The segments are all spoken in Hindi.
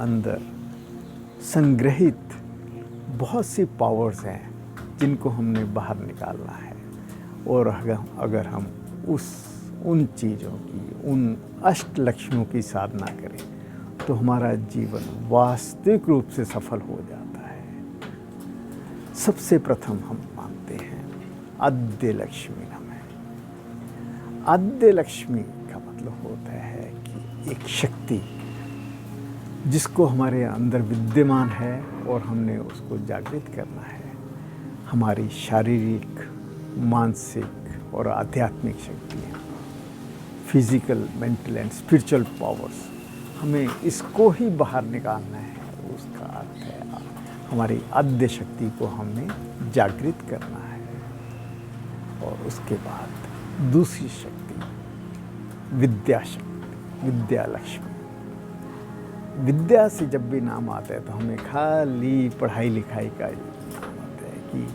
अंदर संग्रहित बहुत सी पावर्स हैं जिनको हमने बाहर निकालना है। और अगर हम उन चीज़ों की, उन अष्ट लक्ष्मियों की साधना करें तो हमारा जीवन वास्तविक रूप से सफल हो जाता है। सबसे प्रथम हम मानते हैं आद्य लक्ष्मी नमः। आद्य लक्ष्मी का मतलब होता है कि एक शक्ति जिसको हमारे अंदर विद्यमान है और हमने उसको जागृत करना है। हमारी शारीरिक, मानसिक और आध्यात्मिक शक्तियाँ, physical, mental and spiritual powers, हमें इसको ही बाहर निकालना है। उसका अर्थ है हमारी आद्य शक्ति को हमें जागृत करना है। और उसके बाद दूसरी शक्ति विद्या शक्ति, विद्या लक्ष्मी। विद्या से जब भी नाम आता है तो हमें खाली पढ़ाई लिखाई का नाम आता है कि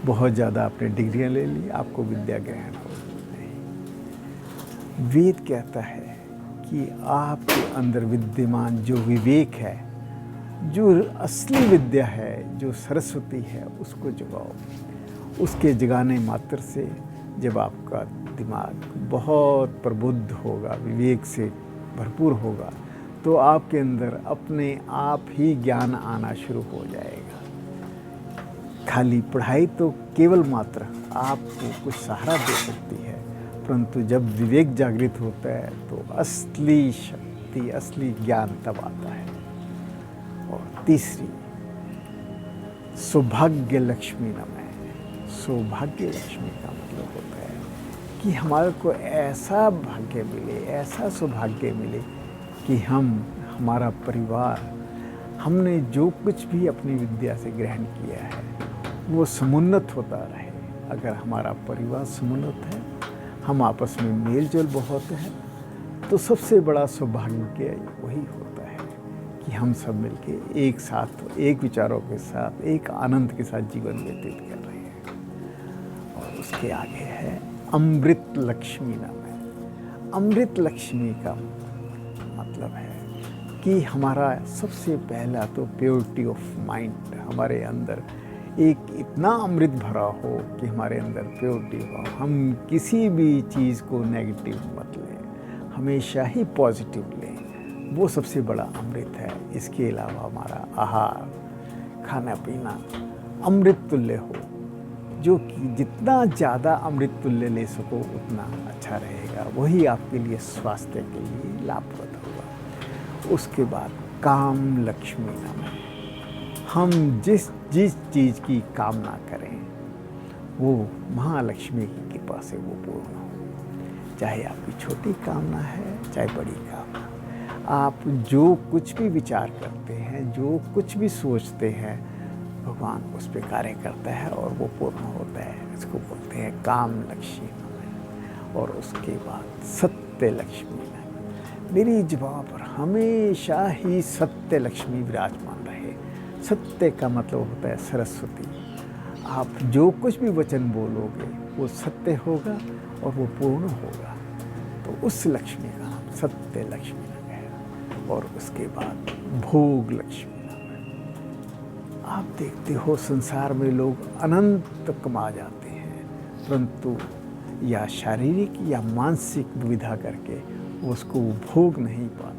बहुत ज़्यादा आपने डिग्रियाँ ले ली, आपको विद्या ग्रहण हो। नहीं, वेद कहता है कि आपके अंदर विद्यमान जो विवेक है, जो असली विद्या है, जो सरस्वती है, उसको जगाओ। उसके जगाने मात्र से जब आपका दिमाग बहुत प्रबुद्ध होगा, विवेक से भरपूर होगा, तो आपके अंदर अपने आप ही ज्ञान आना शुरू हो जाएगा। खाली पढ़ाई तो केवल मात्र आपको कुछ सहारा दे सकती है, परंतु जब विवेक जागृत होता है तो असली शक्ति, असली ज्ञान तब आता है। और तीसरी सौभाग्य लक्ष्मी नमः। सौभाग्य लक्ष्मी का मतलब होता है कि हमारे को ऐसा भाग्य मिले, ऐसा सौभाग्य मिले कि हमारा परिवार, हमने जो कुछ भी अपनी विद्या से ग्रहण किया है वो समुन्नत होता रहे। अगर हमारा परिवार समुन्नत है, हम आपस में मेल जोल बहुत है, तो सबसे बड़ा सौभाग्य वही होता है कि हम सब मिलके एक साथ, एक विचारों के साथ, एक आनंद के साथ जीवन व्यतीत कर रहे हैं। और उसके आगे है अमृत लक्ष्मी नमः। अमृत लक्ष्मी का मतलब है कि हमारा सबसे पहला तो प्योरिटी ऑफ माइंड, हमारे अंदर एक इतना अमृत भरा हो कि हमारे अंदर प्योरिटी हो। हम किसी भी चीज़ को नेगेटिव मत लें, हमेशा ही पॉजिटिव लें। वो सबसे बड़ा अमृत है। इसके अलावा हमारा आहार, खाना पीना अमृत तुल्य हो, जो कि जितना ज़्यादा अमृत तुल्य ले सको उतना अच्छा रहेगा। वही आपके लिए स्वास्थ्य के लिए लाभप्रद होगा। उसके बाद काम लक्ष्मी नमः। हम जिस चीज़ की कामना करें वो महालक्ष्मी की कृपा से वो पूर्ण हो। चाहे आपकी छोटी कामना है, चाहे बड़ी कामना। आप जो कुछ भी विचार करते हैं, जो कुछ भी सोचते हैं, भगवान उस पर कार्य करता है और वो पूर्ण होता है। इसको बोलते हैं काम लक्ष्मी नमः। और उसके बाद सत्य लक्ष्मी नमः। मेरी जुबान पर हमेशा ही सत्य लक्ष्मी विराजमान रहे। सत्य का मतलब होता है सरस्वती। आप जो कुछ भी वचन बोलोगे वो सत्य होगा और वो पूर्ण होगा। तो उस लक्ष्मी का नाम सत्य लक्ष्मी नमः है। और उसके बाद भोग लक्ष्मी। आप देखते हो संसार में लोग अनंत कमा जाते हैं, परंतु या शारीरिक या मानसिक दुविधा करके उसको भोग नहीं पाते।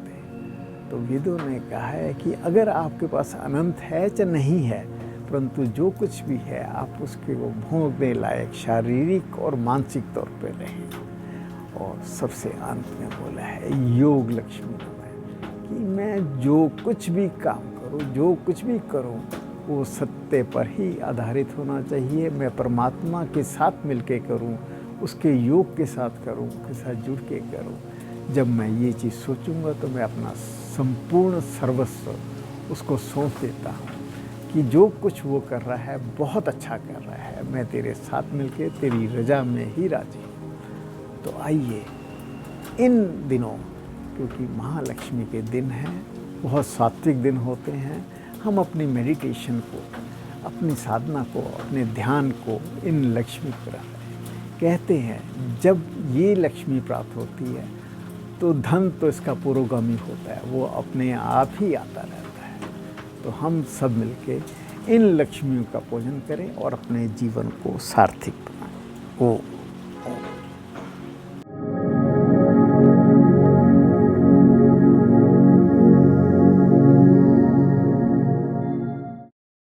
तो वेदों ने कहा है कि अगर आपके पास अनंत है चाहे नहीं है, परंतु जो कुछ भी है आप उसके वो भोगने लायक शारीरिक और मानसिक तौर पर रहें। और सबसे अंत में बोला है योग लक्ष्मी नमः कि मैं जो कुछ भी काम करूं, जो कुछ भी करूं, वो सत्य पर ही आधारित होना चाहिए। मैं परमात्मा के साथ मिलके करूं, उसके योग के साथ करूं, उसके साथ जुड़ के करूं। जब मैं ये चीज़ सोचूंगा तो मैं अपना संपूर्ण सर्वस्व उसको सौंप देता हूँ कि जो कुछ वो कर रहा है बहुत अच्छा कर रहा है, मैं तेरे साथ मिलके तेरी रजा में ही राजी हूँ। तो आइए इन दिनों, क्योंकि महालक्ष्मी के दिन हैं, बहुत सात्विक दिन होते हैं, हम अपनी मेडिटेशन को, अपनी साधना को, अपने ध्यान को इन लक्ष्मी पर रखें। कहते हैं जब ये लक्ष्मी प्राप्त होती है तो धन तो इसका पुरोगामी होता है, वो अपने आप ही आता रहता है। तो हम सब मिलके इन लक्ष्मियों का पूजन करें और अपने जीवन को सार्थक बनाएं। ओम।